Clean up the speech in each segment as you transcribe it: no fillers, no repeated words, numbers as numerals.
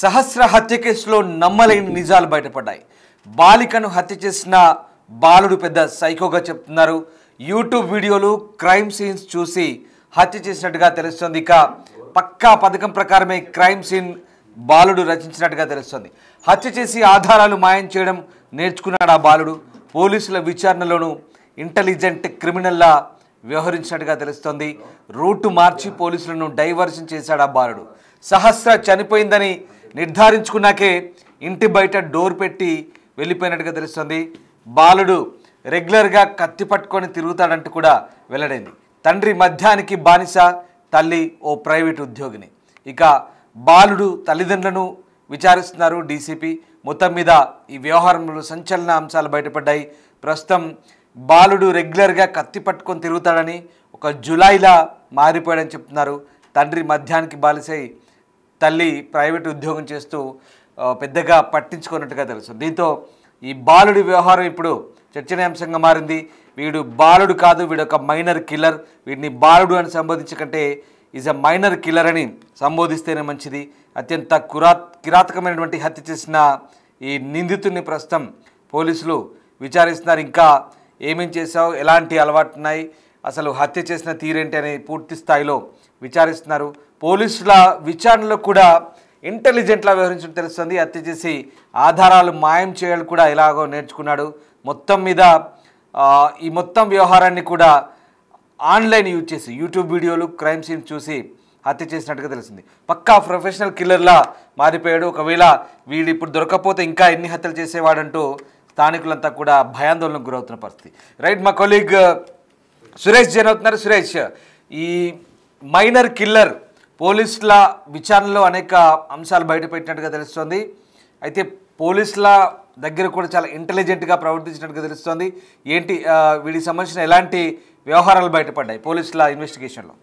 సహస్ర హత్య కేసులో నమ్మలేని నిజాలు బయటపడ్డాయి. బాలికను హత్య చేసిన బాలుడు పెద్ద సైకోగా చెప్తున్నారు. యూట్యూబ్ వీడియోలు, క్రైమ్ సీన్స్ చూసి హత్య చేసినట్టుగా తెలుస్తుంది. ఇక పక్కా పథకం ప్రకారమే క్రైమ్ సీన్ బాలుడు రచించినట్టుగా తెలుస్తుంది. హత్య చేసి ఆధారాలు మాయం చేయడం నేర్చుకున్నాడు ఆ బాలుడు. పోలీసుల విచారణలోనూ ఇంటెలిజెంట్ క్రిమినల్లా వ్యవహరించినట్టుగా తెలుస్తోంది. రూటు మార్చి పోలీసులను డైవర్షన్ చేశాడు ఆ బాలుడు. సహస్ర చనిపోయిందని నిర్ధారించుకున్నాకే ఇంటి బయట డోర్ పెట్టి వెళ్ళిపోయినట్టుగా తెలుస్తుంది. బాలుడు రెగ్యులర్గా కత్తి పట్టుకొని తిరుగుతాడంటూ కూడా వెల్లడైంది. తండ్రి మద్యానికి బానిస, తల్లి ఓ ప్రైవేట్ ఉద్యోగిని. ఇక బాలుడు తల్లిదండ్రులను విచారిస్తున్నారు డీసీపీ. మొత్తం మీద ఈ వ్యవహారంలో సంచలన అంశాలు బయటపడ్డాయి. ప్రస్తుతం బాలుడు రెగ్యులర్గా కత్తి పట్టుకొని తిరుగుతాడని, ఒక జులైలా మారిపోయాడని చెప్తున్నారు. తండ్రి మద్యానికి బానిసై తల్లి ప్రైవేట్ ఉద్యోగం చేస్తూ పెద్దగా పట్టించుకున్నట్టుగా తెలుస్తుంది. దీంతో ఈ బాలుడి వ్యవహారం ఇప్పుడు చర్చనీయాంశంగా మారింది. వీడు బాలుడు కాదు, వీడు ఒక మైనర్ కిల్లర్. వీడిని బాలుడు అని సంబోధించకంటే ఈజ్ అ మైనర్ కిల్లర్ అని సంబోధిస్తేనే మంచిది. అత్యంత కిరాతకమైనటువంటి హత్య చేసిన ఈ నిందితుడిని ప్రస్తుతం పోలీసులు విచారిస్తున్నారు. ఇంకా ఏమేం చేశావు, ఎలాంటి అలవాట్లు ఉన్నాయి, అసలు హత్య చేసిన తీరేంటి అని పూర్తి స్థాయిలో విచారిస్తున్నారు. పోలీసుల విచారణలో కూడా ఇంటెలిజెంట్లా వ్యవహరించడం తెలుస్తుంది. హత్య చేసి ఆధారాలు మాయం చేయాలి కూడా ఎలాగో నేర్చుకున్నాడు. మొత్తం మీద ఈ మొత్తం వ్యవహారాన్ని కూడా ఆన్లైన్ యూజ్ చేసి యూట్యూబ్ వీడియోలు, క్రైమ్ సీన్స్ చూసి హత్య చేసినట్టుగా తెలిసింది. పక్కా ప్రొఫెషనల్ కిల్లర్లా మారిపోయాడు. ఒకవేళ వీడు ఇప్పుడు దొరకకపోతే ఇంకా ఎన్ని హత్యలు చేసేవాడంటూ స్థానికులంతా కూడా భయాందోళనకు గురవుతున్న పరిస్థితి. రైట్, మా కొలీగ్ సురేష్ జైన్ అవుతున్నారు. సురేష్, ఈ మైనర్ కిల్లర్ పోలీసుల విచారణలో అనేక అంశాలు బయటపెట్టినట్టుగా తెలుస్తోంది. అయితే పోలీసుల దగ్గర కూడా చాలా ఇంటెలిజెంట్గా ప్రవర్తించినట్టుగా తెలుస్తోంది. ఏంటి వీడికి సంబంధించిన ఎలాంటి వ్యవహారాలు బయటపడ్డాయి పోలీసుల ఇన్వెస్టిగేషన్లో?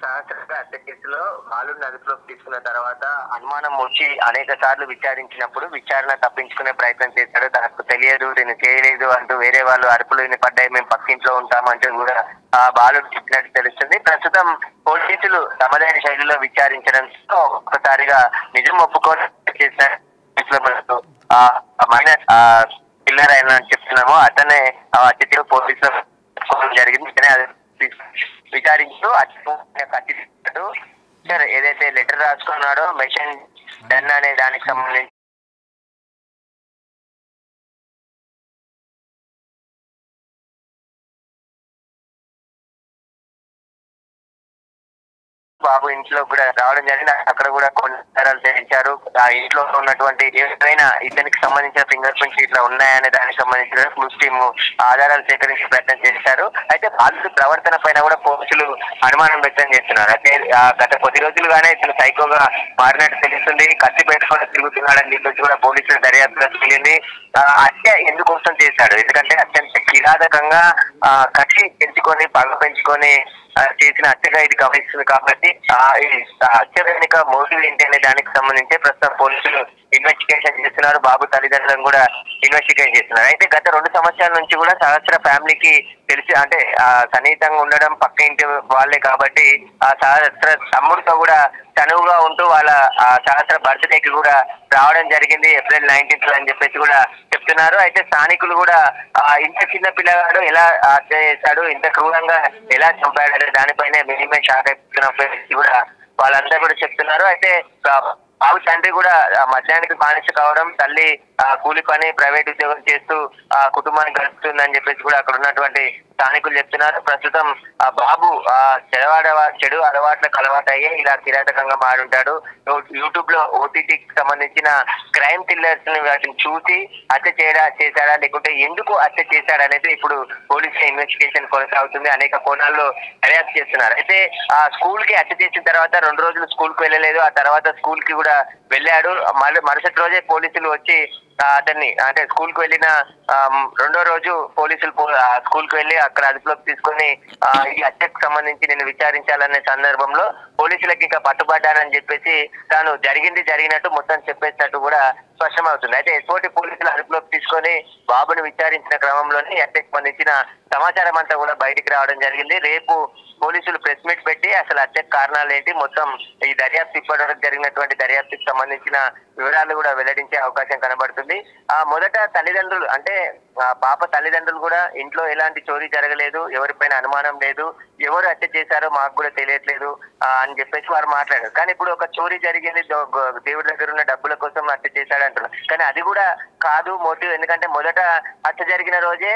సహస్ర హత్య కేసులో బాలుడిని అదుపులోకి తీసుకున్న తర్వాత అనుమానం వచ్చి అనేక సార్లు విచారించినప్పుడు విచారణ తప్పించుకునే ప్రయత్నం చేశాడు. తనకు తెలియదు, నేను చేయలేదు అంటూ వేరే వాళ్ళు అరుపులు వినపడ్డాయి, మేము పక్కింట్లో ఉంటామంటూ కూడా ఆ బాలుడు చెప్పినట్టు తెలుస్తుంది. ప్రస్తుతం పోలీసులు తమదైన శైలిలో విచారించడంతో ఒక్కసారిగా నిజం ఒప్పుకొని చేసిన మైనర్ కిల్లర్ అయిన చెప్తున్నామో అతనే అతిథి పోలీసులు జరిగింది. విచారించు కట్టిస్తాడు. సార్ ఏదైతే లెటర్ రాసుకున్నాడో మెషిన్ డన్ అనే దానికి సంబంధించి బాబు ఇంట్లో కూడా రావడం జరిగింది. అక్కడ కూడా కొన్ని ఆధారాలు సేకరించారు. ఆ ఇంట్లో ఉన్నటువంటి ఏవైనా ఇతనికి సంబంధించిన ఫింగర్ ప్రింట్స్ ఇట్లా ఉన్నాయనే దానికి సంబంధించిన క్లూస్ టీమ్ ఆధారాలు సేకరించే ప్రయత్నం చేశారు. అయితే బాలుడి ప్రవర్తన పైన కూడా పోలీసులు అనుమానం వ్యక్తం చేస్తున్నారు. అయితే గత కొద్ది రోజులుగానే ఇతను సైకోగా మారినట్టు తెలుస్తుంది. కత్తి పెట్టుకొని తిరుగుతున్నాడని చెప్పేసి కూడా పోలీసులు దర్యాప్తులో తెలియంది. హత్య ఎందుకోసం చేశాడు? ఎందుకంటే అత్యంత కిరాతకంగా కత్తి పెంచుకొని పగ పెంచుకొని చేసిన హత్యగా ఇది గమనిస్తుంది. కాబట్టి హత్య వెనుక మోటివ్ ఏంటి అనే దానికి సంబంధించి ప్రస్తుతం పోలీసులు ఇన్వెస్టిగేషన్ చేస్తున్నారు. బాబు తల్లిదండ్రులను కూడా ఇన్వెస్టిగేట్ చేస్తున్నారు. అయితే గత 2 సంవత్సరాల నుంచి కూడా సహస్ర ఫ్యామిలీకి తెలిసి అంటే సన్నిహితంగా ఉండడం పక్క ఇంటి వాళ్ళే కాబట్టి ఆ సహస్ర తమ్ముడితో కూడా చనువుగా ఉంటూ వాళ్ళ సహస్ర బర్త్డేకి కూడా రావడం జరిగింది ఏప్రిల్ 19th అని చెప్పేసి కూడా చెప్తున్నారు. అయితే స్థానికులు కూడా ఇంత చిన్న పిల్లగాడు ఎలా హత్య చేశాడు, ఇంత క్రూరంగా ఎలా చంపాడు అనే దానిపైనే మినిమే షాక్ అయిపోతున్న కూడా వాళ్ళంతా కూడా చెప్తున్నారు. అయితే బాబు తండ్రి కూడా మద్యానికి బానిస కావడం, తల్లి కూలి పని ప్రైవేట్ ఉద్యోగం చేస్తూ కుటుంబాన్ని గడుపుతుందని చెప్పేసి కూడా అక్కడ ఉన్నటువంటి స్థానికులు చెప్తున్నారు. ప్రస్తుతం ఆ బాబు చెడు అలవాట్లకు అలవాటు అయ్యే ఇలా కిరాతకంగా మారుంటాడు. యూట్యూబ్ లో ఓటీటీకి సంబంధించిన క్రైమ్ థ్రిల్లర్స్ ని వాటిని చూసి హత్య చేశాడా లేకుంటే ఎందుకు హత్య చేశాడు అనేది ఇప్పుడు పోలీసుల ఇన్వెస్టిగేషన్ కొనసాగుతుంది. అనేక కోణాల్లో దర్యాప్తు చేస్తున్నారు. అయితే ఆ స్కూల్ కి హత్య చేసిన తర్వాత 2 రోజులు స్కూల్ కు వెళ్ళలేదు. ఆ తర్వాత స్కూల్ కి కూడా వెళ్ళాడు. మరుసటి రోజే పోలీసులు వచ్చి అతన్ని అంటే స్కూల్ కు వెళ్ళిన 2వ రోజు పోలీసులు స్కూల్ కు వెళ్ళి అక్కడ అదుపులోకి తీసుకొని ఈ హత్యకు సంబంధించి నేను విచారించాలనే సందర్భంలో పోలీసులకు ఇంకా పట్టుబడ్డానని చెప్పేసి తాను జరిగినట్టు మొత్తం చెప్పేసినట్టు కూడా స్పష్టమవుతుంది. అయితే ఎస్ఓటి పోలీసులు అదుపులోకి తీసుకొని తీసుకొని బాబుని విచారించిన క్రమంలోనే హత్యకు సంబంధించిన సమాచారం అంతా కూడా బయటికి రావడం జరిగింది. రేపు పోలీసులు ప్రెస్ మీట్ పెట్టి అసలు హత్యకు కారణాలు ఏంటి, మొత్తం ఈ దర్యాప్తు ఇప్పటివరకు జరిగినటువంటి దర్యాప్తుకు సంబంధించిన వివరాలు కూడా వెల్లడించే అవకాశం కనబడుతుంది. మొదట తల్లిదండ్రులు అంటే పాప తల్లిదండ్రులు కూడా ఇంట్లో ఎలాంటి చోరీ జరగలేదు, ఎవరిపైన అనుమానం లేదు, ఎవరు హత్య చేశారో మాకు కూడా తెలియట్లేదు అని చెప్పేసి వారు మాట్లాడారు. కానీ ఇప్పుడు ఒక చోరీ జరిగింది, దేవుడి దగ్గర ఉన్న డబ్బుల కోసం హత్య చేశాడు అంటున్నారు. కానీ అది కూడా కాదు మోటివ్. ఎందుకంటే మొదట హత్య జరిగిన రోజే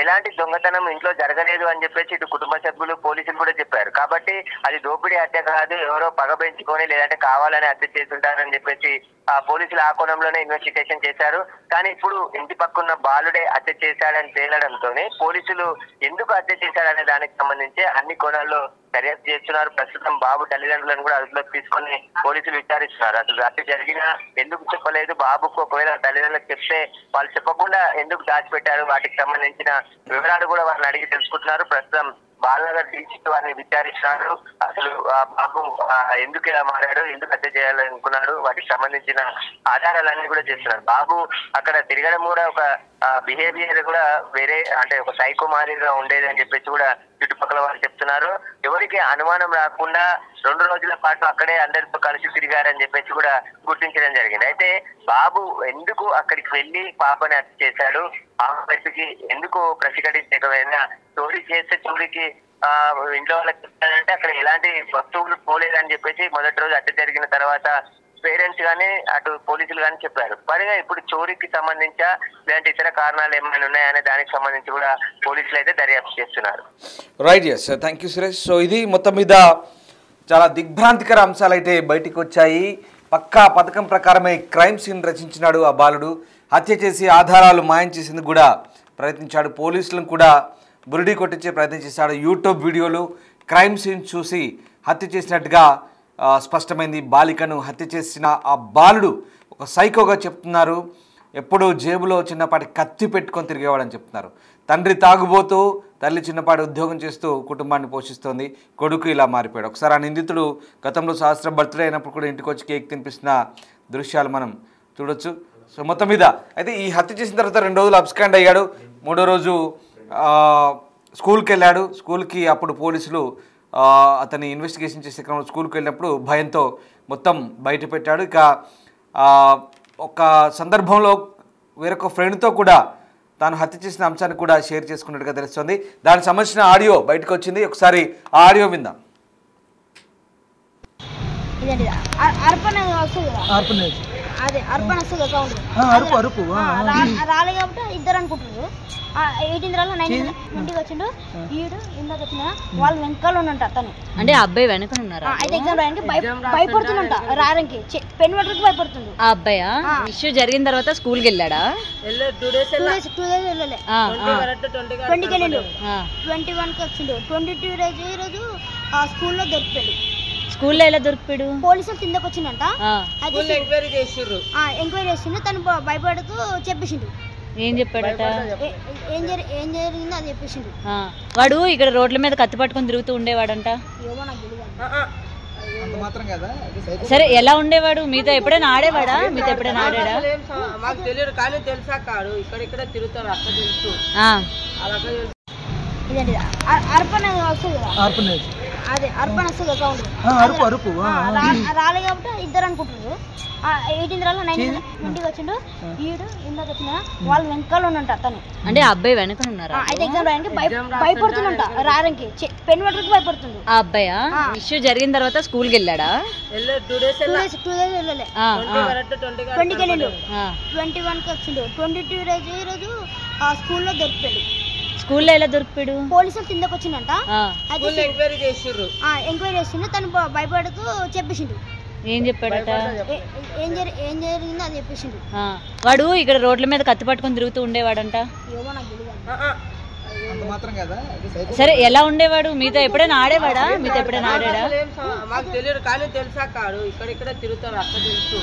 ఎలాంటి దొంగతనం ఇంట్లో జరగలేదు అని చెప్పేసి ఇటు కుటుంబ సభ్యులు పోలీసులు కూడా చెప్పారు. కాబట్టి అది దోపిడీ హత్య కాదు, ఎవరో పగ పెంచుకొని లేదంటే కావాలని హత్య చేస్తుంటారని చెప్పేసి పోలీసులు ఆ కోణంలోనే ఇన్వెస్టిగేషన్ చేశారు. కానీ ఇప్పుడు ఇంటి పక్కన్న బాలుడే హత్య చేశాడని తేలడంతోనే పోలీసులు ఎందుకు హత్య చేశాడనే దానికి సంబంధించి అన్ని కోణాల్లో దర్యాప్తు చేస్తున్నారు. ప్రస్తుతం బాబు తల్లిదండ్రులను కూడా అదుపులోకి తీసుకొని పోలీసులు విచారిస్తున్నారు. అసలు హత్య జరిగినా ఎందుకు చెప్పలేదు, బాబుకు ఒకవేళ తల్లిదండ్రులకు చెప్తే వాళ్ళు చెప్పకుండా ఎందుకు దాచిపెట్టారు, వాటికి సంబంధించిన వివరాలు కూడా వారిని అడిగి తెలుసుకుంటున్నారు. ప్రస్తుతం బాలనగర్ డీసీ వారిని విచారిస్తున్నారు. అసలు బాబు ఎందుకు ఇలా మారాడు, ఎందుకు హత్య చేయాలనుకున్నాడు, వాటికి సంబంధించిన ఆధారాలన్నీ కూడా చేస్తున్నారు. బాబు అక్కడ తిరగడం కూడా ఒక బిహేవియర్ కూడా వేరే అంటే ఒక సైకో మాదిరిగా ఉండేది అని చెప్పేసి కూడా చుట్టుపక్కల వారు చెప్తున్నారు. ఎవరికి అనుమానం రాకుండా 2 రోజుల పాటు అక్కడే అందరితో కలిసి తిరిగారని చెప్పేసి కూడా గుర్తించడం జరిగింది. అయితే బాబు ఎందుకు అక్కడికి వెళ్లి పాపని హత్య చేశాడు, ఆ వ్యక్తికి ఎందుకు ప్రతిఘటించకపోయినా చోరీ చేస్తే చోరీకి ఇంట్లో వాళ్ళకి చెప్తానంటే అక్కడ ఎలాంటి వస్తువులు పోలేదని చెప్పేసి మొదటి రోజు హత్య జరిగిన తర్వాత పేరెంట్స్ గానీ అటు పోలీసులు గానీ చెప్పారు. మరిగా ఇప్పుడు చోరీకి సంబంధించా లేదంటే ఇతర కారణాలు ఏమైనా ఉన్నాయనే దానికి సంబంధించి కూడా పోలీసులు అయితే దర్యాప్తు చేస్తున్నారు. Right, yes, thank you Suresh. So ఇది మొత్తం మీద చాలా దిగ్భ్రాంతికర అంశాలు అయితే బయటికి వచ్చాయి. పక్కా పథకం ప్రకారమే క్రైమ్ సీన్ రచించినాడు ఆ బాలుడు. హత్య చేసి ఆధారాలు మాయం చేసేందుకు కూడా ప్రయత్నించాడు. పోలీసులను కూడా బురిడి కొట్టించే ప్రయత్నం చేశాడు. యూట్యూబ్ వీడియోలు క్రైమ్ సీన్ చూసి హత్య చేసినట్టుగా స్పష్టమైంది. బాలికను హత్య చేసిన ఆ బాలుడు ఒక సైకోగా చెప్తున్నారు. ఎప్పుడూ జేబులో చిన్నపాటి కత్తి పెట్టుకొని తిరిగేవాడని చెప్తున్నారు. తండ్రి తాగుబోతూ, తల్లి చిన్నపాటి ఉద్యోగం చేస్తూ కుటుంబాన్ని పోషిస్తోంది. కొడుకు ఇలా మారిపోయాడు. ఒకసారి ఆ నిందితుడు గతంలో సహస్ర బర్త్డే అయినప్పుడు కూడా ఇంటికి వచ్చి కేక్ తినిపిస్తున్న దృశ్యాలు మనం చూడొచ్చు. సో మొత్తం మీద అయితే ఈ హత్య చేసిన తర్వాత 2 రోజులు అబ్స్కాండ్ అయ్యాడు. 3వ రోజు స్కూల్కి వెళ్ళాడు. స్కూల్కి అప్పుడు పోలీసులు అతన్ని ఇన్వెస్టిగేషన్ చేసే క్రమంలో స్కూల్కి వెళ్ళినప్పుడు భయంతో మొత్తం బయట పెట్టాడు. ఇక ఒక సందర్భంలో వేరొక ఫ్రెండ్తో కూడా తాను హత్య చేసిన అంశాన్ని కూడా షేర్ చేసుకున్నట్టుగా తెలుస్తుంది. దానికి సంబంధించిన ఆడియో బయటకు వచ్చింది. ఒకసారి ఆ ఆడియో విందాం. అదే అర్పణ వస్తుంది అకౌంట్ రాలే కాబట్టి ఇద్దరు అనుకుంటున్నారు. 18 రాళ్ళు 19 వచ్చిండు. ఈడు ఇందాక వచ్చిన వాళ్ళు వెనకాల ఉన్నంట అతను అంటే అబ్బాయి వెనక ఉన్నారా? అయితే ఎగ్జామ్ రాయడానికి భయపడుతుందంట, రాయడానికి పెన్ పట్టుకు భయపడుతుంది. ఆ అబ్బాయి ఇష్యూ జరిగిన తర్వాత స్కూల్కి వెళ్ళాడా? 2 days వెళ్ళలే. 20కి వెళ్ళిండు, 21కి వచ్చిండు, 22 ఈ రోజు స్కూల్లో దొరికిపోయాడు. స్కూల్లో ఎలా దొరికిపోయాడు? పోలీసులు కిందకు వచ్చిందంట. ఎంక్వైరీ చేసిండు. తను భయపడుతూ చెప్పేసిండు. ఏం చెప్పాడట? ఏం జరిగిందో అది చెప్పేసిండు. వాడు ఇక్కడ రోడ్ల మీద కత్తి పట్టుకొని తిరుగుతూ ఉండేవాడంట. ఏమో నాకు తెలియదు. సరే, ఎలా ఉండేవాడు? మీతో ఎప్పుడైనా ఆడేవాడా? మీతో ఎప్పుడైనా ఆడాడా? మాకు తెలియదు, కానీ తెలుసా కాడు ఇక్కడ తిరుగుతాడు అక్కడ తెలుసు. ఇదండి అర్పణ వస్తుంది కదా, అదే అర్పణ వస్తుంది అకౌంట్ రాలే కాబట్టి ఇద్దరు అనుకుంటున్నారు. 18 రాళ్ళు 19 వచ్చిండు. ఈడు ఇందాక వచ్చిన వాళ్ళు వెనకాల ఉన్నంట అతను అంటే అబ్బాయి వెనక ఉన్నారా? అయితే ఎగ్జామ్ రాయడానికి భయపడుతుందంట, రాయడానికి పెన్ పట్టుకు భయపడుతుంది. ఆ అబ్బాయి ఇష్యూ జరిగిన తర్వాత స్కూల్కి వెళ్ళాడా? 2 days వెళ్ళలే. 20కి వెళ్ళిండు, 21కి వచ్చిండు, 22 ఈ రోజు స్కూల్లో దొరికిపోయాడు. స్కూల్లో ఎలా దొరికిపోయాడు? పోలీసులు కిందకు వచ్చిందంట. ఎంక్వైరీ చేసిండు. తను భయపడుతూ చెప్పేసిండు. ఏం చెప్పాడట? ఏం జరిగిందో అది చెప్పేసిండు. వాడు ఇక్కడ రోడ్ల మీద కత్తి పట్టుకొని తిరుగుతూ ఉండేవాడంట. ఏమో నాకు తెలియదు. సరే, ఎలా ఉండేవాడు? మీతో ఎప్పుడైనా ఆడేవాడా? మీతో ఎప్పుడైనా ఆడాడా? మాకు తెలియదు, కానీ తెలుసా కాడు ఇక్కడ తిరుగుతాడు అక్కడ తెలుసు.